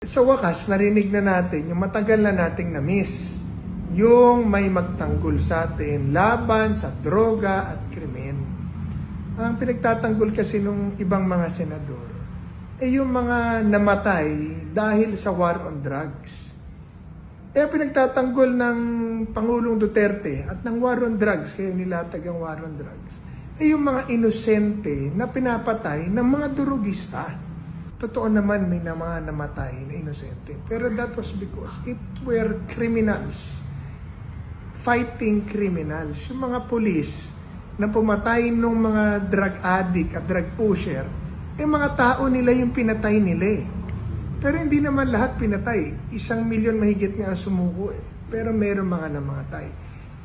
sa wakas, narinig na natin yung matagal na nating na-miss. Yung may magtanggol sa atin laban sa droga at krimen. Ang pinagtatanggol kasi nung ibang mga senador, yung mga namatay dahil sa war on drugs. Pinagtatanggol ng Pangulong Duterte at ng war on drugs, kaya nilatag ang war on drugs, yung mga inosente na pinapatay ng mga durugista. Totoo naman may mga namatay na inosente. Pero that was because it were criminals. Fighting criminals. Yung mga pulis na pumatay ng mga drug addict at drug pusher, mga tao nila yung pinatay nila . Pero hindi naman lahat pinatay. 1 milyon mahigit nga ang sumuko . Pero meron mga namatay.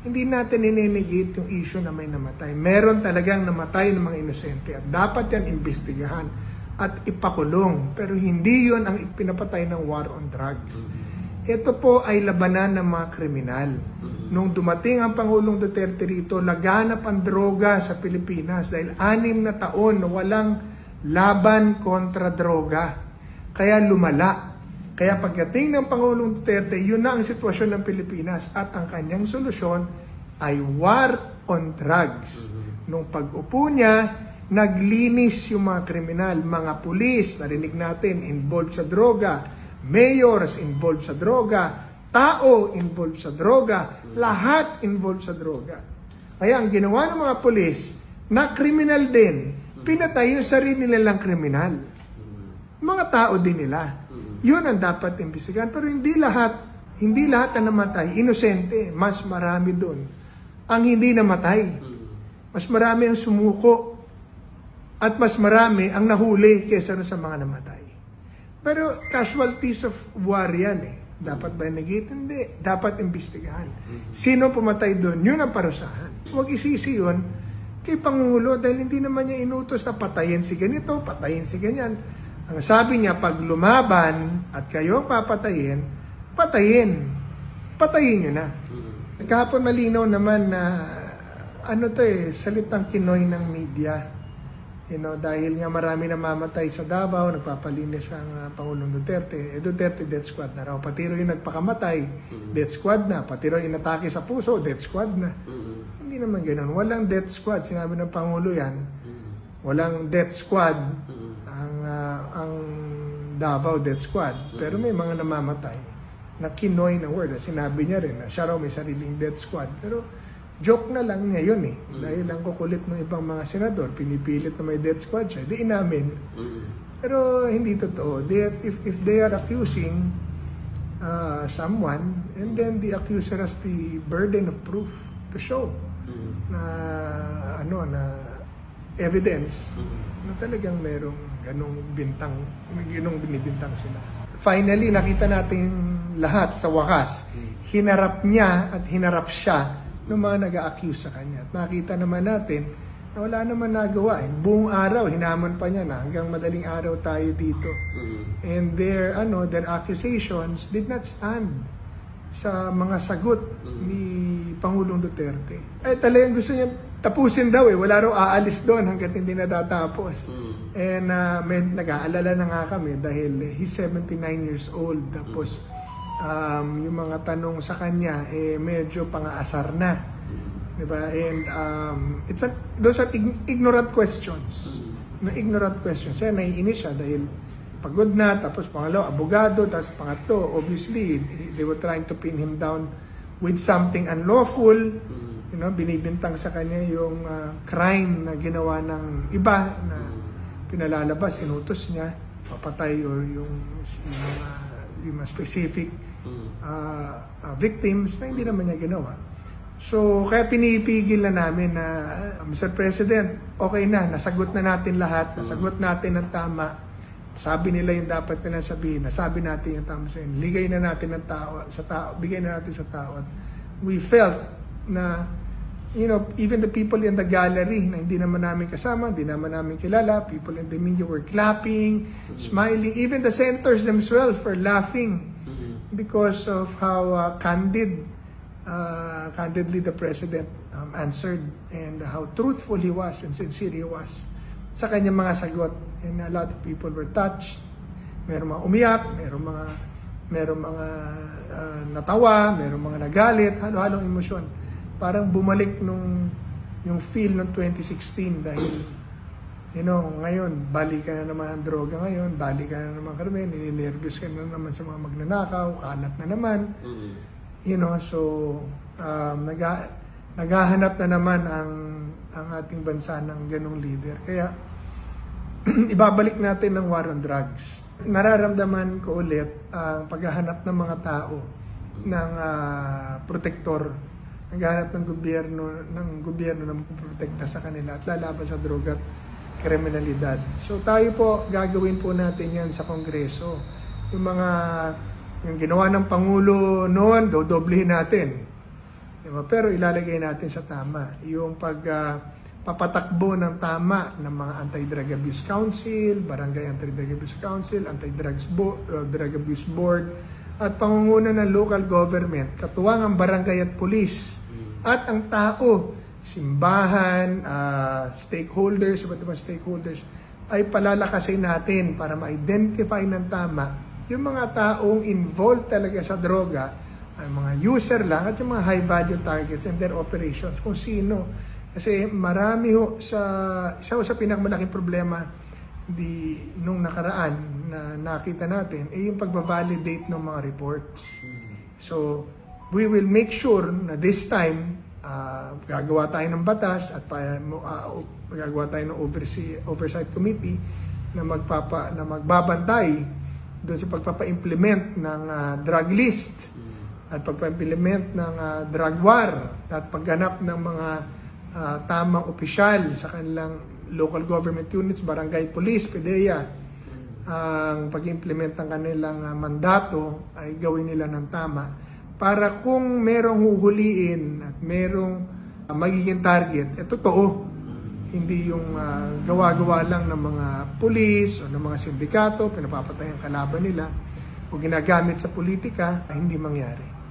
Hindi natin ininegate yung issue na may namatay. Meron talagang namatay ng mga inosente at dapat yan imbestigahan at ipakulong. Pero hindi yun ang pinapatay ng war on drugs. Ito po ay labanan ng mga kriminal. Nung dumating ang Pangulong Duterte rito, laganap ang droga sa Pilipinas dahil 6 na taon na walang laban kontra droga. Kaya lumala. Kaya pagdating ng Pangulong Duterte, yun na ang sitwasyon ng Pilipinas at ang kanyang solusyon ay war on drugs. Nung pag-upo niya, naglinis yung mga kriminal, mga pulis, narinig natin, involved sa droga, mayors involved sa droga, tao involved sa droga, lahat involved sa droga. Kaya ang ginawa ng mga pulis, na kriminal din, pinatay yung sarili nilang kriminal. Mga tao din nila. Yun ang dapat imbestigahan. Pero hindi lahat na namatay, inosente. Mas marami doon ang hindi namatay. Mas marami ang sumuko. At mas marami ang nahuli kaysa sa mga namatay. Pero casualties of war yan . Dapat ba negate? Hindi. Dapat imbestigahan. Sino pumatay doon? Yun ang parusahan. Huwag isisi yun kay Pangulo dahil hindi naman niya inutos na patayin si ganito, patayin si ganyan. Ang sabi niya, pag lumaban at kayo papatayin, patayin. Patayin nyo na. Kahapon malinaw naman na salitang kinoy ng media. Dahil nga marami na mamatay sa Davao, nagpapalinis ang Pangulong Duterte. Duterte, death squad na raw. Pati rin yung nagpakamatay, death squad na. Pati rin yung atake sa puso, death squad na. Hindi naman ganoon. Walang death squad. Sinabi ng Pangulo yan. Walang death squad ang Davao death squad. Pero may mga namamatay na kinoy na word. Sinabi niya rin na siya raw may sariling death squad. Pero joke na lang niya yun . Dahil ang kukulit ng ibang mga senador, pinipilit na may death squad siya. Di inamin. Pero hindi totoo. If they are accusing someone, and then the accuser has the burden of proof to show na evidence na talagang merong ganong binibintang sila. Finally, nakita natin lahat sa wakas. Hinarap niya at hinarap siya ng mga nag-a-accuse sa kanya. At nakita naman natin na wala naman nagawa . Buong araw, hinamon pa niya na hanggang madaling araw tayo dito. And their accusations did not stand sa mga sagot ni Pangulong Duterte. Talagang gusto niya tapusin daw . Wala raw aalis doon hanggat hindi natatapos. And nag-aalala na nga kami dahil he's 79 years old. Tapos yung mga tanong sa kanya medyo pang-aasar na. Diba? And those are ignorant questions. Ignorant questions. Naiinis siya dahil pagod na, tapos pangalawa, abogado, tapos pangatlo, obviously, they were trying to pin him down with something unlawful. Binibintang sa kanya yung crime na ginawa ng iba na pinalalabas, inutos niya, papatay or yung mga specific victims na hindi naman niya ginawa. So, kaya pinipigil na namin na, Mr. President, okay na, nasagot na natin lahat, nasagot natin ang tama. Sabi nila yung dapat nila sabihin, nasabi natin yung tama sa inyo. Ligay na natin ang tao, bigay na natin sa tao. We felt na, even the people in the gallery na hindi naman namin kasama, hindi naman namin kilala, people in the media were clapping, smiling, even the senators themselves were laughing because of how candidly the President answered and how truthful he was and sincere he was sa kanyang mga sagot. And a lot of people were touched Merong mga umiyak, merong mga natawa, merong mga nagalit, halo-halong emosyon. Parang bumalik yung feel ng 2016 dahil ngayon, balikan na naman ang droga ngayon, balikan na naman Carmen, nininervyos ka na naman sa mga magnanakaw, kalat na naman. So, naghahanap na naman ang ating bansa ng ganong leader. Kaya, ibabalik natin ang war on drugs. Nararamdaman ko ulit ang paghahanap ng mga tao ng protektor, naghahanap ng gobyerno na magpoprotekta sa kanila at lalaban sa droga at kriminalidad. So tayo po, gagawin po natin yan sa Kongreso. Yung ginawa ng Pangulo noon, dodoblehin natin. Diba? Pero ilalagay natin sa tama. Yung papatakbo ng tama ng mga Anti-Drug Abuse Council, Barangay Anti-Drug Abuse Council, Drug Abuse Board, at pangunguna ng local government, katuwang ang barangay at police, at ang tao, simbahan, stakeholders, iba't ibang stakeholders, ay palalakasin natin para ma-identify ng tama yung mga taong involved talaga sa droga, ang mga user lang at yung mga high-value targets and their operations, kung sino. Kasi marami isa sa pinakamalaking problema nung nakaraan na nakita natin ay yung pagbabalidate ng mga reports. So, we will make sure na this time, gagawa tayo ng batas at gagawa tayo ng oversight committee na magbabantay doon sa pagpapa-implement ng drug list at pagpa-implement ng drug war at pagganap ng mga tamang opisyal sa kanilang local government units, barangay police, PDEA. Ang pag-implement ng kanilang mandato ay gawin nila ng tama para kung merong huhuliin at merong magiging target, totoo. Hindi yung gawa-gawa lang ng mga pulis o ng mga sindikato, pinapapatay ang kalaban nila o ginagamit sa politika, hindi mangyari.